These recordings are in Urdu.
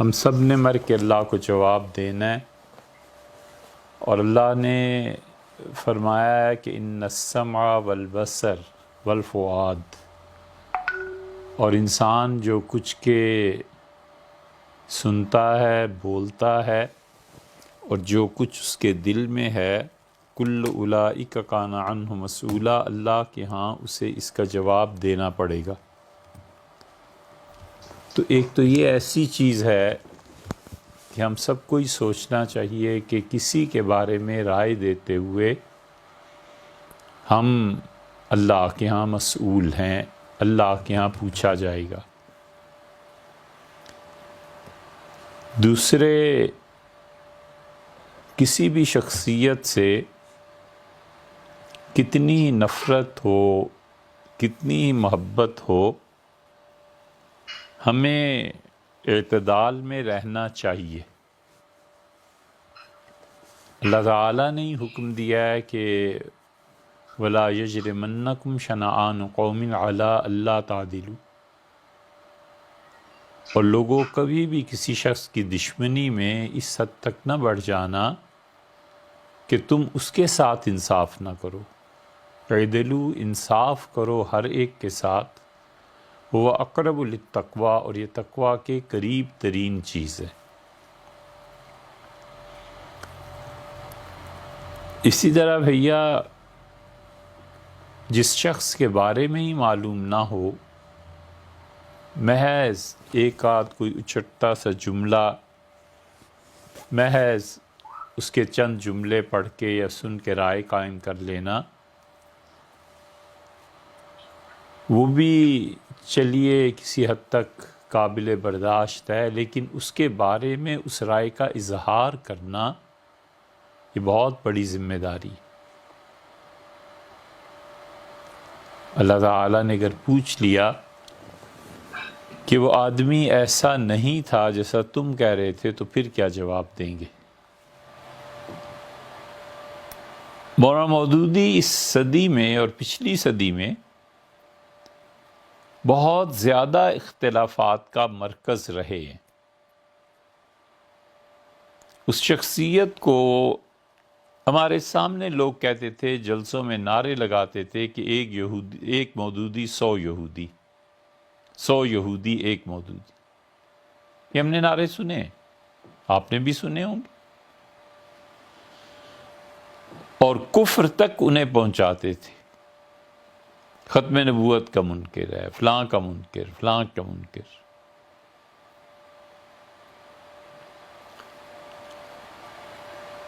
ہم سب نے مر کے اللہ کو جواب دینا ہے، اور اللہ نے فرمایا ہے کہ ان السمع والبصر والفؤاد، اور انسان جو کچھ کے سنتا ہے، بولتا ہے، اور جو کچھ اس کے دل میں ہے، کل اولئک کان عنہ مسئولا، اللہ کے ہاں اسے اس کا جواب دینا پڑے گا۔ تو ایک تو یہ ایسی چیز ہے کہ ہم سب کو ہی سوچنا چاہیے کہ کسی کے بارے میں رائے دیتے ہوئے ہم اللہ کے ہاں مسئول ہیں، اللہ کے ہاں پوچھا جائے گا۔ دوسرے، کسی بھی شخصیت سے کتنی نفرت ہو، کتنی محبت ہو، ہمیں اعتدال میں رہنا چاہیے۔ اللہ تعالیٰ نے حکم دیا ہے کہ وَلَا يَجْرِمَنَّكُمْ شَنَآنُ قَوْمٍ عَلَىٰ أَلَّا تَعْدِلُوا، اور لوگوں کبھی بھی کسی شخص کی دشمنی میں اس حد تک نہ بڑھ جانا کہ تم اس کے ساتھ انصاف نہ کرو۔ اعدلوا، انصاف کرو ہر ایک کے ساتھ، وہ اقرب للتقویٰ، اور یہ تقویٰ کے قریب ترین چیز ہے۔ اسی طرح بھیا، جس شخص کے بارے میں ہی معلوم نہ ہو، محض ایک آدھ کوئی اچٹتا سا جملہ، محض اس کے چند جملے پڑھ کے یا سن کے رائے قائم کر لینا، وہ بھی چلیے کسی حد تک قابل برداشت ہے، لیکن اس کے بارے میں اس رائے کا اظہار کرنا یہ بہت بڑی ذمہ داری۔ اللہ تعالیٰ نے اگر پوچھ لیا کہ وہ آدمی ایسا نہیں تھا جیسا تم کہہ رہے تھے، تو پھر کیا جواب دیں گے؟ مولانا مودودی اس صدی میں اور پچھلی صدی میں بہت زیادہ اختلافات کا مرکز رہے ہیں۔ اس شخصیت کو ہمارے سامنے لوگ کہتے تھے، جلسوں میں نعرے لگاتے تھے کہ ایک مودودی 100 یہودی، 100 یہودی ایک مودودی۔ یہ ہم نے نعرے سنے، آپ نے بھی سنے ہوں گے، اور کفر تک انہیں پہنچاتے تھے۔ ختم نبوت کا منکر ہے، فلاں کا منکر، فلاں کا منکر۔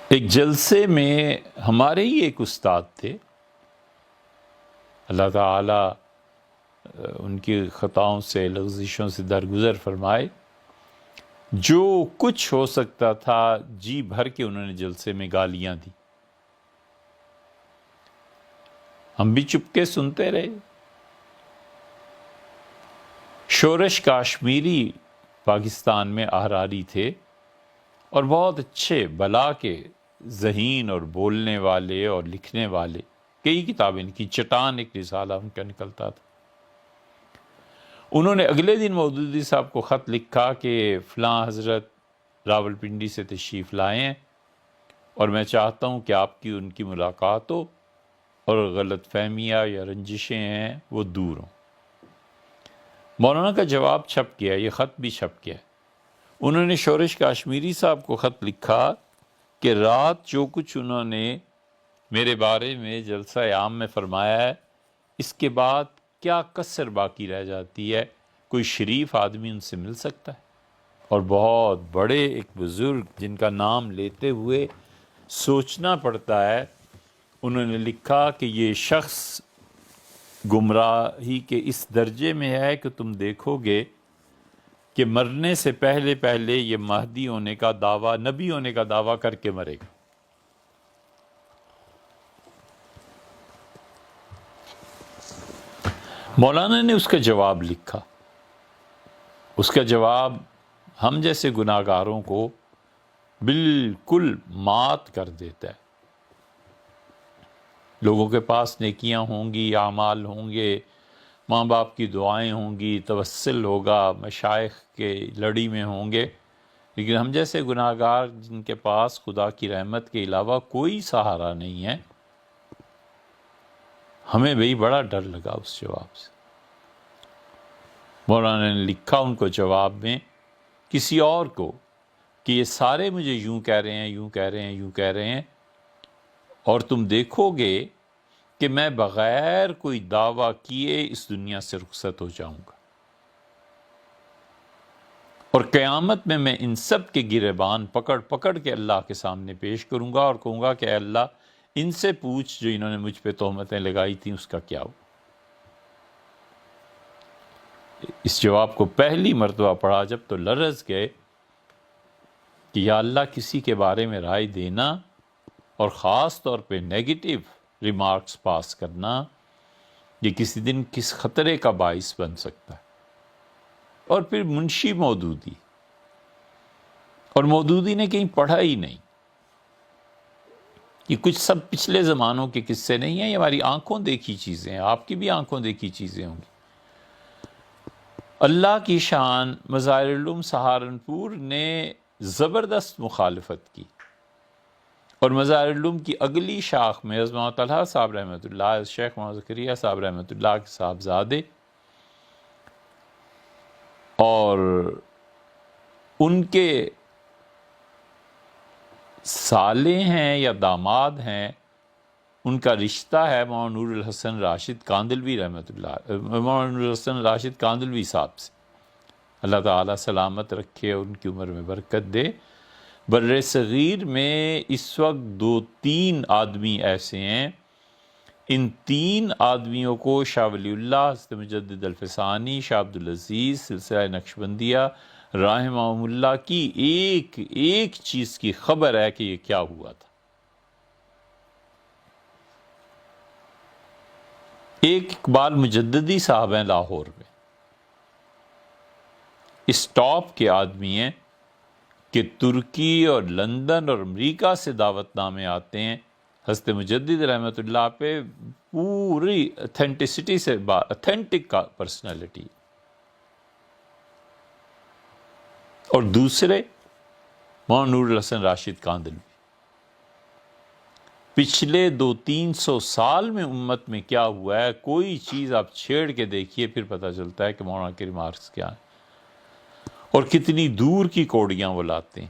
ایک جلسے میں ہمارے ہی ایک استاد تھے، اللہ تعالیٰ ان کی خطاؤں سے، لغزشوں سے درگزر فرمائے، جو کچھ ہو سکتا تھا جی بھر کے انہوں نے جلسے میں گالیاں دی، ہم بھی چپ کے سنتے رہے۔ شورش کاشمیری پاکستان میں احراری تھے، اور بہت اچھے بلا کے ذہین اور بولنے والے اور لکھنے والے، کئی کتابیں لکھی، چٹان ایک رسالہ ان کا نکلتا تھا۔ انہوں نے اگلے دن مودودی صاحب کو خط لکھا کہ فلاں حضرت راولپنڈی سے تشریف لائے ہیں، اور میں چاہتا ہوں کہ آپ کی ان کی ملاقات ہو، اور غلط فہمیاں یا رنجشیں ہیں وہ دور ہوں۔ مولانا کا جواب چھپ گیا، یہ خط بھی چھپ گیا۔ انہوں نے شورش کاشمیری صاحب کو خط لکھا کہ رات جو کچھ انہوں نے میرے بارے میں جلسہ عام میں فرمایا ہے، اس کے بعد کیا کسر باقی رہ جاتی ہے؟ کوئی شریف آدمی ان سے مل سکتا ہے؟ اور بہت بڑے ایک بزرگ جن کا نام لیتے ہوئے سوچنا پڑتا ہے، انہوں نے لکھا کہ یہ شخص گمراہی کے اس درجے میں ہے کہ تم دیکھو گے کہ مرنے سے پہلے پہلے یہ مہدی ہونے کا دعویٰ، نبی ہونے کا دعویٰ کر کے مرے گا۔ مولانا نے اس کا جواب لکھا، اس کا جواب ہم جیسے گناہگاروں کو بالکل مات کر دیتا ہے۔ لوگوں کے پاس نیکیاں ہوں گی، اعمال ہوں گے، ماں باپ کی دعائیں ہوں گی، توسل ہوگا، مشائخ کے لڑی میں ہوں گے، لیکن ہم جیسے گناہ گار جن کے پاس خدا کی رحمت کے علاوہ کوئی سہارا نہیں ہے، ہمیں بھی بڑا ڈر لگا اس جواب سے۔ مولانا نے لکھا ان کو جواب میں کسی اور کو کہ یہ سارے مجھے یوں کہہ رہے ہیں، یوں کہہ رہے ہیں، یوں کہہ رہے ہیں، اور تم دیکھو گے کہ میں بغیر کوئی دعویٰ کیے اس دنیا سے رخصت ہو جاؤں گا، اور قیامت میں ان سب کے گریبان پکڑ پکڑ کے اللہ کے سامنے پیش کروں گا اور کہوں گا کہ اے اللہ ان سے پوچھ جو انہوں نے مجھ پہ تہمتیں لگائی تھیں اس کا کیا ہوا۔ اس جواب کو پہلی مرتبہ پڑھا جب تو لرز گئے کہ یا اللہ کسی کے بارے میں رائے دینا اور خاص طور پہ نیگیٹو ریمارکس پاس کرنا یہ کسی دن کس خطرے کا باعث بن سکتا ہے۔ اور پھر منشی مودودی، اور مودودی نے کہیں پڑھا ہی نہیں، یہ کچھ سب پچھلے زمانوں کے قصے نہیں ہیں، یہ ہماری آنکھوں دیکھی چیزیں ہیں، آپ کی بھی آنکھوں دیکھی چیزیں ہوں گی۔ اللہ کی شان مظاہر العلوم سہارنپور نے زبردست مخالفت کی، اور مظاہر العلوم کی اگلی شاخ میں حضرت محمد طلحہ صاحب رحمۃ اللہ، شیخ محمد زکریا صاحب رحمۃ اللہ کے صاحبزادے اور ان کے سالے ہیں یا داماد ہیں، ان کا رشتہ ہے مولانا نور الحسن راشد کاندلوی رحمۃ اللہ، مولانا نور الحسن راشد کاندلوی صاحب سے۔ اللہ تعالیٰ سلامت رکھے، ان کی عمر میں برکت دے۔ بر صغیر میں اس وقت 2-3 آدمی ایسے ہیں، ان 3 آدمیوں کو شاہ ولی اللہ حضرت مجدد الفسانی، شاہ عبدالعزیز سلسلہ نقشبندیہ رحمہم اللہ کی ایک ایک چیز کی خبر ہے کہ یہ کیا ہوا تھا۔ ایک اقبال مجددی صاحب ہیں لاہور میں، اس ٹاپ کے آدمی ہیں کہ ترکی اور لندن اور امریکہ سے دعوت نامے آتے ہیں حضرت مجدد رحمۃ اللہ پہ، پوری اتھینٹسٹی سے اتھینٹک پرسنالٹی۔ اور دوسرے مولانا نور الحسن راشد کاندلوی، پچھلے 200-300 سال میں امت میں کیا ہوا ہے، کوئی چیز آپ چھیڑ کے دیکھیے پھر پتہ چلتا ہے کہ مولانا کے ریمارکس کیا ہیں اور کتنی دور کی کوڑیاں وہ لاتے ہیں۔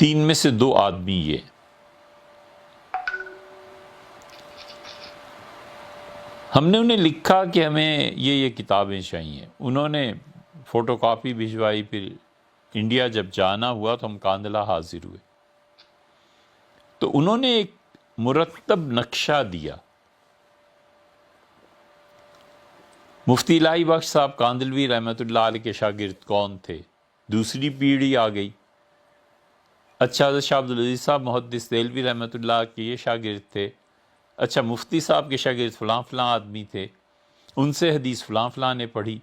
3 میں سے 2 آدمی یہ، ہم نے انہیں لکھا کہ ہمیں یہ کتابیں چاہیے، انہوں نے فوٹو کاپی بھجوائی، پھر انڈیا جب جانا ہوا تو ہم کاندلہ حاضر ہوئے تو انہوں نے ایک مرتب نقشہ دیا۔ مفتی الہی بخش صاحب کاندلوی رحمۃ اللہ علیہ کے شاگرد کون تھے، دوسری پیڑھی آ گئی۔ اچھا حضرت شاہ عبدالعزیز صاحب محدث دہلوی رحمۃ اللہ کے یہ شاگرد تھے، اچھا مفتی صاحب کے شاگرد فلاں فلاں آدمی تھے، ان سے حدیث فلاں فلاں نے پڑھی۔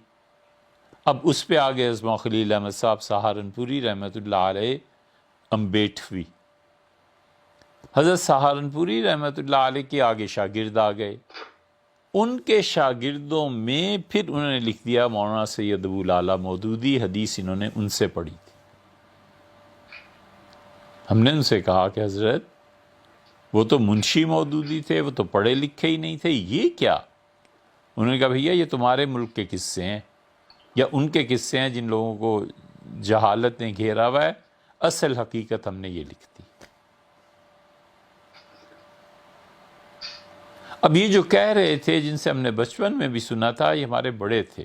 اب اس پہ آگے حضرت خلیل احمد صاحب سہارنپوری رحمۃ اللہ علیہ امبیٹوی، حضرت سہارنپوری رحمۃ اللہ علیہ کے آگے شاگرد آ گئے، ان کے شاگردوں میں پھر انہوں نے لکھ دیا مولانا سید ابو الاعلیٰ مودودی، حدیث انہوں نے ان سے پڑھی تھی۔ ہم نے ان سے کہا کہ حضرت وہ تو منشی مودودی تھے، وہ تو پڑھے لکھے ہی نہیں تھے، یہ کیا؟ انہوں نے کہا بھیا یہ تمہارے ملک کے قصے ہیں یا ان کے قصے ہیں جن لوگوں کو جہالت نے گھیرا ہوا ہے، اصل حقیقت ہم نے یہ لکھ دی۔ اب یہ جو کہہ رہے تھے جن سے ہم نے بچپن میں بھی سنا تھا، یہ ہمارے بڑے تھے،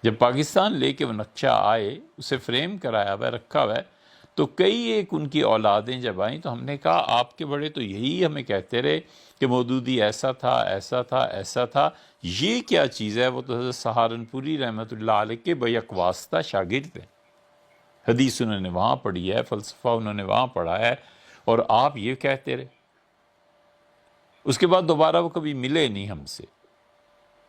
جب پاکستان لے کے وہ نقشہ آئے، اسے فریم کرایا ہوا ہے، رکھا ہوا ہے، تو کئی ایک ان کی اولادیں جب آئیں تو ہم نے کہا آپ کے بڑے تو یہی ہمیں کہتے رہے کہ مودودی ایسا تھا، ایسا تھا، ایسا تھا، یہ کیا چیز ہے؟ وہ تو حضرت سہارنپوری رحمۃ اللہ علیہ کے بیک واسطہ شاگرد ہیں، حدیث انہوں نے وہاں پڑھی ہے، فلسفہ انہوں نے وہاں پڑھا ہے، اور آپ یہ کہتے رہے۔ اس کے بعد دوبارہ وہ کبھی ملے نہیں ہم سے،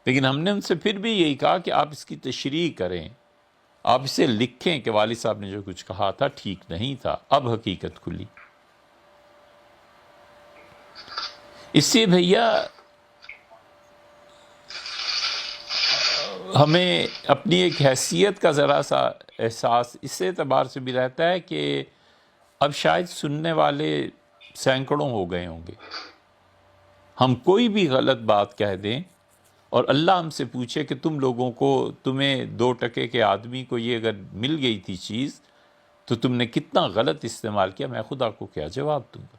لیکن ہم نے ان سے پھر بھی یہی کہا کہ آپ اس کی تشریح کریں، آپ اسے لکھیں کہ والد صاحب نے جو کچھ کہا تھا ٹھیک نہیں تھا، اب حقیقت کھلی۔ اس سے بھیا ہمیں اپنی ایک حیثیت کا ذرا سا احساس اس اعتبار سے بھی رہتا ہے کہ اب شاید سننے والے سینکڑوں ہو گئے ہوں گے، ہم کوئی بھی غلط بات کہہ دیں اور اللہ ہم سے پوچھے کہ تم لوگوں کو، تمہیں 2 کے آدمی کو یہ اگر مل گئی تھی چیز تو تم نے کتنا غلط استعمال کیا، میں خدا کو کیا جواب دوں گا؟